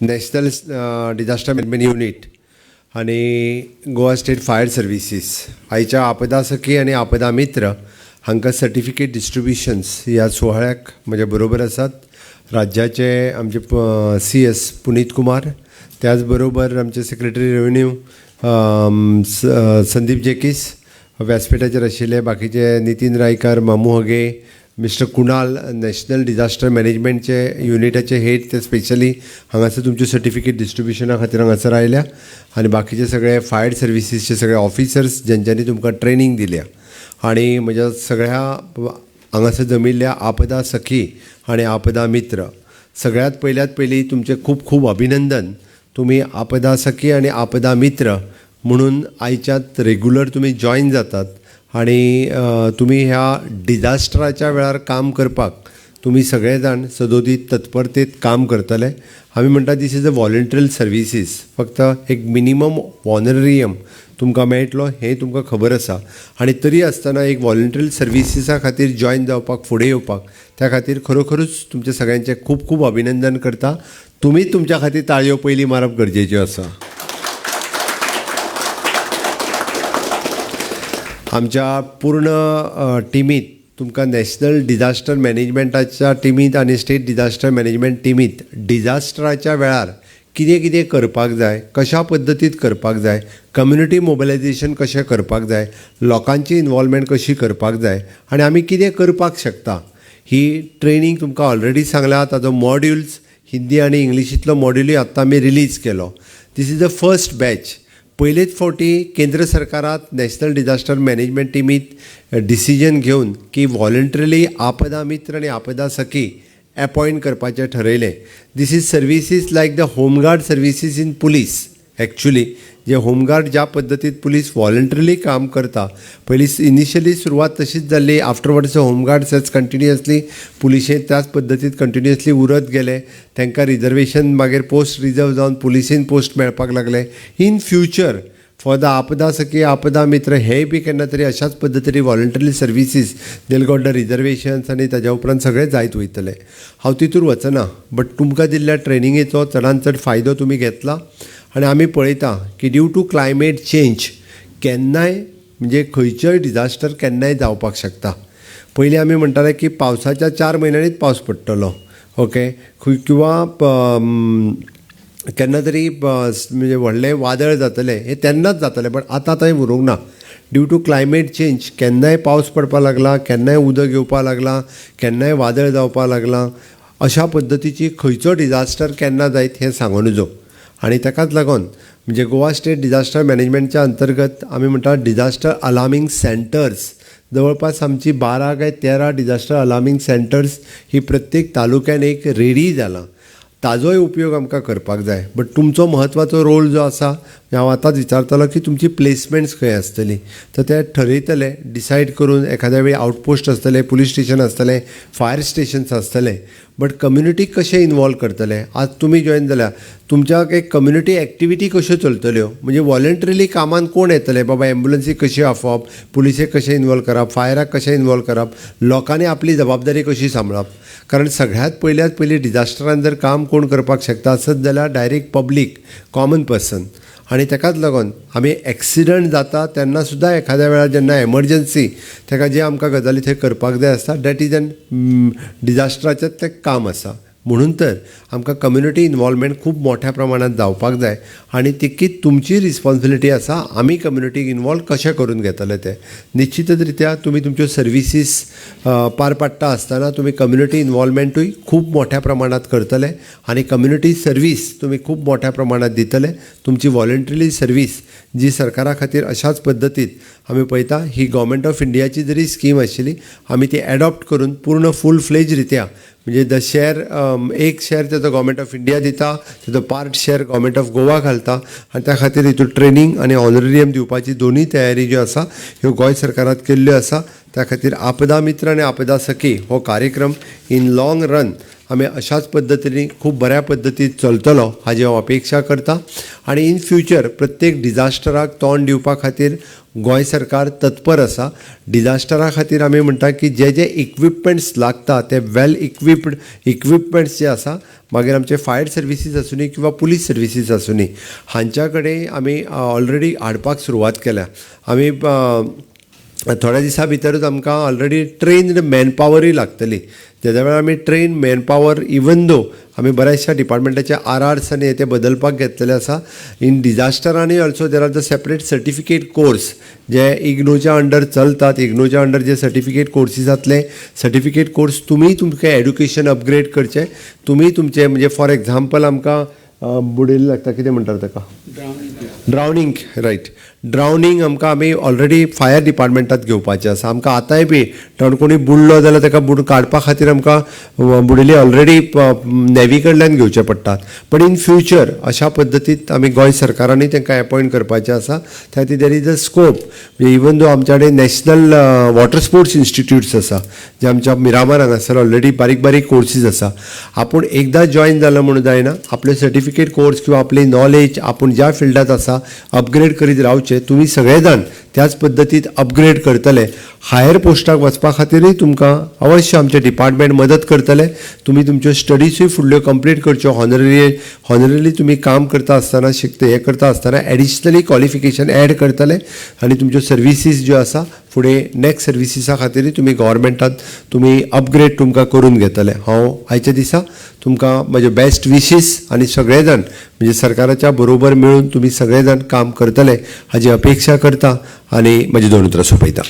National disaster management unit आणि Goa state fire services आयच्या आपदा सखी आणि आपदा मित्र हांकां सर्टिफिकेट डिस्ट्रिब्युशन्स ह्या सुवाळ्याक म्हजे बरोबर आसात राज्याचे आमचे CS पुनीत कुमार, त्याच बरोबर आमचे सेक्रेटरी रेव्हेन्यू संदीप जेकीस, व्यासपीठाचेर आशिल्ले बाकीचे नितीन रायकर, मामू हगे, मिस्टर कुणाल, नॅशनल डिजास्टर मॅनेजमेंटचे युनिटाचे हेड, ते स्पेशली हांगासर तुमचे सर्टिफिकेट डिस्ट्रिब्युशना खातीर हांगासर आयल्या, आनी बाकीचे सगळे फायर सर्विसीसचे सगळे ऑफिसर्स ज्यांच्यांनी तुमकां ट्रेनिंग दिल्या, आनी म्हज्या सगळ्या हांगासर जमिल्ल्या आपदा सखी आनी आपदा मित्र सगळ्यात पयली तुमचे खूब खूब अभिनंदन. तुम्ही आपदा सखी आनी आपदा मित्र म्हणून आयच्यात रेग्युलर तुम्ही जॉईन जातात आणि तुम्ही ह्या डिजास्टराच्या वेळार काम करपाक तुम्ही सगळे जाण सदोदीत तत्परतेत काम करतले. आमी म्हणटा this is a voluntary services, फक्त एक मिनिमम ऑनरेरियम तुमकां मेळटलो हें तुमकां खबर आसा, आनी तरी आसतना एक वॉलंटरी सर्विसीसा खातीर जॉईन जावपाक फुडें येवपाक त्या खातीर खरोखरूच तुमचे सगळ्यांचे खूब खूब अभिनंदन करता. तुमी तुमच्या खातीर ताळयो पयलीं मारप गरजेच्यो आसा. आमच्या पूर्ण टिमीत तुमकां नॅशनल डिजास्टर मॅनेजमेंटाच्या टिमीत आनी स्टेट डिजास्टर मॅनेजमेंट टिमीत डिजास्टराच्या वेळार कितें कितें करपाक जाय, कशा पद्दतीत करपाक जाय, कम्युनिटी मोबिलायजेशन कशें करपाक जाय, लोकांची इनवॉल्वमेंट कशी करपाक जाय आनी आमी कितें करपाक शकता, ही ट्रेनिंग तुमकां ऑलरेडी सांगला. ताजो मॉड्युल्स हिंदी आनी इंग्लिशींतलो मॉड्युलूय आत्तां आमी रिलीज केलो. This is the first batch. पयलेच फावटी केंद्र सरकारात नॅशनल डिजास्टर मॅनेजमेंट टिमीत डिसिजन घेवन की वॉलंटरिली आपदा मित्र आनी आपदा सखी अपॉयंट करपाचें ठरयलें. This is services like the home guard services in police. Actually जे होमगार्ड ज्या पद्दतीत पुलीस वॉलंटरिली काम करता, पयलीं इनिशियली सुरवात तशीच जाल्ली, आफ्टरवर्ड्स होमगार्ड्स हेज कंटिन्युअसली पुलिशेंत त्याच पद्दतीत कंटिन्युअसली उरत गेले. तांकां रिजर्वेशन मागीर पोस्ट रिजर्व जावन पुलिसेन पोस्ट मेळपाक लागले. इन फ्युचर फॉर द आपदा सखी आपदा मित्र हेय बी केन्ना तरी अशाच पद्दतीन वॉलंटरी सर्विसीस देल गॉट द रिजर्वेशन्स आनी ताज्या उपरांत सगळें जायत वयतलें. हांव तितूर वचना, बट तुमकां दिल्ल्या ट्रेनिंगेचो चडांत चड फायदो तुमी घेतला. आनी आमी पळयता की ड्यू टू क्लायमेट चेंज केन्नाय म्हणजे खंयचोय डिजास्टर केन्नाय जावपाक शकता. पयलीं आमी म्हणटाले की पावसाच्या 4 म्हयन्यांनीच पावस पडटलो, ओके, किंवा केन्ना तरी म्हणजे व्हडलें वादळ जातलें हें तेन्नाच जातलें, बट आतां थंय उरूंक ना. ड्यू टू क्लायमेट चेंज केन्नाय पावस पडपाक लागला, केन्नाय उदक येवपाक लागला, केन्नाय वादळ जावपाक लागला. अशा पद्दतीची खंयचो डिजास्टर केन्ना जायत हें सांगूं नजो. आनी ताकाच लागून म्हणजे गोवा स्टेट डिजास्टर मॅनेजमेंटच्या अंतर्गत आमी म्हणटा डिजास्टर अलार्मींग सेंटर्स, जवळपास आमची 12 काय 13 डिजास्टर अलार्मींग सेंटर्स ही प्रत्येक तालुक्यान एक रेडी जाला. ताजोय उपयोग आमकां करपाक जाय. बट तुमचो म्हत्वाचो रोल जो आसा, हांव आतांच विचारतलो की तुमची प्लेसमेंट्स खंय आसतली, तर ते ठरयतले डिसायड करून. एखाद्या वेळी आउटपोस्ट आसतले, पुलीस स्टेशन आसतलें, फायर स्टेशन्स आसतले, बट कम्युनिटीक कशें इनवॉल्व करतले. आज तुमी जॉईन जाल्यार तुमच्याक एक कम्युनिटी एक्टिविटी कश्यो चलतल्यो, म्हणजे वॉलंटरिली कामान कोण येतले, बाबा एम्ब्युलन्सीक कशी आफोवप, पुलिसेक कशें इनवॉल्व करप, फायराक कशें इनवॉल्व करप, लोकांनी आपली जबाबदारी कशी सांबाळप. कारण सगळ्यात पयली डिजास्टरान जर काम कोण करपाक शकता आसत जाल्यार डायरेक्ट पब्लीक, कॉमन पर्सन. आनी ताकाच लागून आमी एक्सिडंट जाता तेन्ना सुद्दां एखाद्या वेळार जेन्ना एमर्जन्सी ताका जे आमकां गजाली थंय करपाक जाय आसता, डॅट इज एन डिजास्टराचें तें काम आसा. म्हणून तर आमकां कम्युनिटी इनवॉल्वमेंट खूब मोठ्या प्रमाणात जावपाक जाय. आनी तितकीच तुमची रिस्पॉन्सिबिलिटी आसा आमी कम्युनिटीक इनवॉल्व कशें करून घेतले ते. निश्चितच रित्या तुमी तुमच्यो सर्विसीस पार पाडटा आसतना तुमी कम्युनिटी इनवॉल्वमेंटूय खूब मोठ्या प्रमाणात करतले आनी कम्युनिटी सर्वीस तुमी खूब मोठ्या प्रमाणात दितले. तुमची वॉलंटरी सर्वीस जी सरकारा खातीर अशाच पद्दतीत आमी पळयता, ही गव्हर्मेंट ऑफ इंडियाची जरी स्कीम आशिल्ली, आमी ती एडॉप्ट करून पूर्ण फूल फ्लेज रित्या म्हणजे द शेअर एक शेअर त्याचो गव्हर्मेंट ऑफ इंडिया दिता, त्याचो part share government of Goa घालता, आनी त्या खातीर हितून ट्रेनिंग आनी ऑनरेरियम दिवपाची दोनूय तयारी ज्यो आसा ह्यो गोंय सरकारात केल्ल्यो आसा. त्या खातीर आपदा मित्र आनी आपदा सखी हो कार्यक्रम इन लाँग रन आमी अशाच पद्दतीन खूब बऱ्या पद्दतीन चलतलो हाजी हांव अपेक्षा करता आनी इन फ्युचर प्रत्येक डिजास्टराक तोंड दिवपा खातीर गोंय सरकार तत्पर आसा. डिजास्टरा खातीर आमी म्हणटा की जे जे इक्विपमेंट्स लागता ते वेल इक्विपमेंट्स जे आसा मागीर आमचे फायर सर्विसीस आसूं किंवा पुलीस सर्विसीस आसूं हांच्या कडेन आमी ऑलरेडी हाडपाक सुरवात केल्या. आमी थोड्या दिसां भितरूच आमकां ऑलरेडी ट्रेन्ड मॅनपावरूय लागतली. जेद्या वेळार आमी ट्रेन मॅनपावर इवन दो आमी बऱ्याचशा डिपार्टमेंटाचे आरआर्स आनी ते बदलपाक घेतलेले आसा. इन डिजास्टरांनी also there are the separate certificate course जे इग्नोच्या अंडर चलतात. इग्नोच्या अंडर जे सर्टिफिकेट कोर्सीस जातले सर्टिफिकेट कोर्स तुमी तुमचें एड्युकेशन अपग्रेड करचें. तुमी तुमचें म्हणजे फॉर एग्जाम्पल आमकां बुडयल्लें लागता कितें म्हणटात ताका ड्रावनींग रायट ड्रावनींग आमकां आमी ऑलरेडी फायर डिपार्टमेंटांत घेवपाचें आसा. आमकां आतांय बी कोणी बुडलो जाल्यार ताका काडपा खातीर आमकां बुडिल्ली ऑलरेडी नेवी कडल्यान घेवचे पडटात. बट इन फ्युचर अशा पद्दतीन आमी गोंय सरकारानूय तांकां एपॉयंट करपाचें आसा. त्या खातीर there is a scope. Even though आमच्या कडेन नॅशनल वॉटर स्पोर्ट्स इन्स्टिट्यूट्स आसा जे आमच्या मिरामार हांगासर ऑलरेडी बारीक बारीक कोर्सीस आसा. आपूण एकदां जॉयन जालो म्हणून जायना. आपले सर्टिफिकेट कोर्स किंवा आपली नॉलेज आपूण ज्या फिल्डांत आसा अपग्रेड करीत रावचें. तुमी सगळे जाण त्याच पद्दतीन अपग्रेड करतले. हायर पोस्टाक वचपा खातीरूय तुमकां अवश्य आमचे डिपार्टमेंट मदत करतले. तुमी तुमच्यो स्टडीजूय फुडल्यो कंप्लीट करच्यो. हॉनरली तुमी काम करता आसतना हें करता आसतना एडिशनली क्वॉलिफिकेशन एड करतले आनी तुमच्यो सर्विसीस ज्यो आसा फुडें नॅक्स्ट सर्विसीसा खातीरूय तुमी गव्हर्मेंटांत तुमी अपग्रेड तुमकां करून घेतले. हांव आयच्या दिसा तुमकां म्हजे बेस्ट विशीस आनी सगळे जाण म्हणजे सरकाराच्या बरोबर मेळून तुमी सगळे जाण काम करतले हाजी अपेक्षा करता आनी म्हजी दोन उतरां सोंपयता.